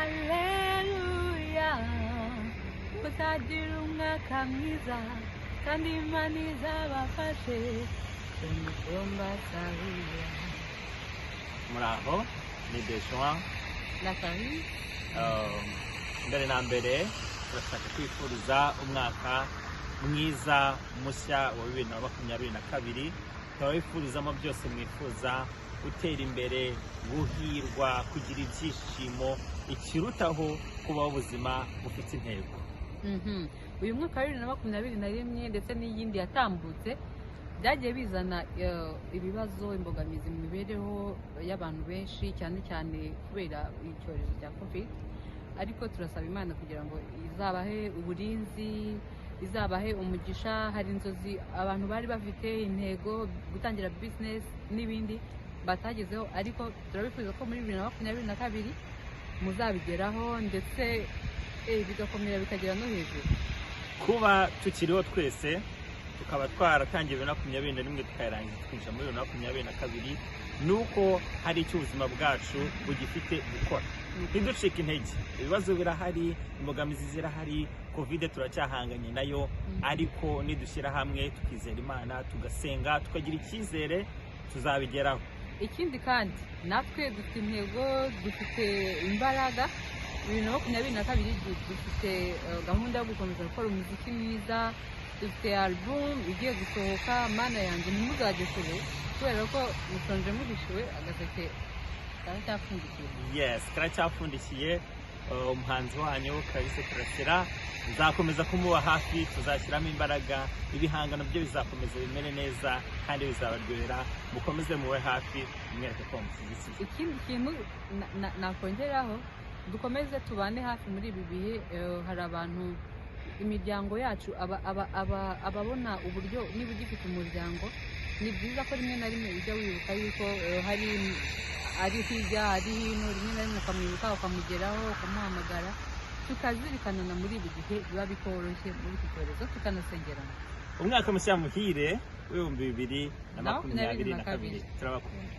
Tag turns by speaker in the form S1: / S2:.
S1: haleluya uzagira umwaka mwiza kandi Imana izabafashe tugomba sahuya.
S2: Muraho ni Dejuan
S1: na Kari.
S2: Mbere na mbere turashaka kwifuriza umwaka mwiza mushya wa 2022. Turabifurizamo byose mwifuza, gutera imbere, guhirwa, kugira ibyishimo, ikirutaho kubaho ubuzima bufite intego.
S1: Uyu mwaka wa 2021 ndetse n'iyindi yatambutse byagiye bizana ibibazo, imbogamizi mu mibereho y'abantu benshi, cyane cyane kubera icyorezo cya COVID. Ariko turasaba Imana kugira ngo izabahe uburinzi, izabahe umugisha. Hari inzozi abantu bari bafite, intego, gutangira business n'ibindi batagezeho, ariko turabifuza ko muri 2022 muzabigeraho ndetse bigakomera bikagera no hejuru.
S2: Kuba tukiriho twese tukaba twaratangiye 2021 tukayirangiza twinjira muri 2022 nuko hari icyo ubuzima bwacu bugifite gukora. Ntiducike intege, ibibazo birahari, imbogamizi zirahari, COVID turacyahanganye nayo, ariko nidushyira hamwe tukizera Imana, tugasenga, tukagira icyizere, tuzabigeraho.
S1: Ikindi kandi natwe dufite intego, dufite imbaraga. 2022 dufite gahunda yo gukomeza gukora umuziki mwiza, dufite album igiye gusohoka. Mana yanjye ntimuzajye kure kubera ko musonje muhishiwe, agaseke karacyapfundikiye.
S2: Yes, karacyapfundikiye. Umuhanzi wanyu Clarisse Karasira, nzakomeza kumuba hafi, tuzashyiramo imbaraga, ibihangano byo bizakomeza bimere neza kandi bizabaryohera. Mukomeze muwe hafi, mwereke ko mushyigikiye.
S1: Ikindi kintu nakongeraho, dukomeze tubane hafi muri ibi bihe. Hari abantu, imiryango yacu ababona uburyo, niba ugifite umuryango ni byiza ko rimwe na rimwe ujya wibuka yuko hari ari hirya ari hino, rimwe na rimwe ukamwibuka, ukamugeraho, ukamuhamagara, tukazirikana na muri ibi gihe biba bitoroshye muri iki cyorezo, tukanasengerana.
S2: Umwaka mushya muhire w'2022. Turabakunda.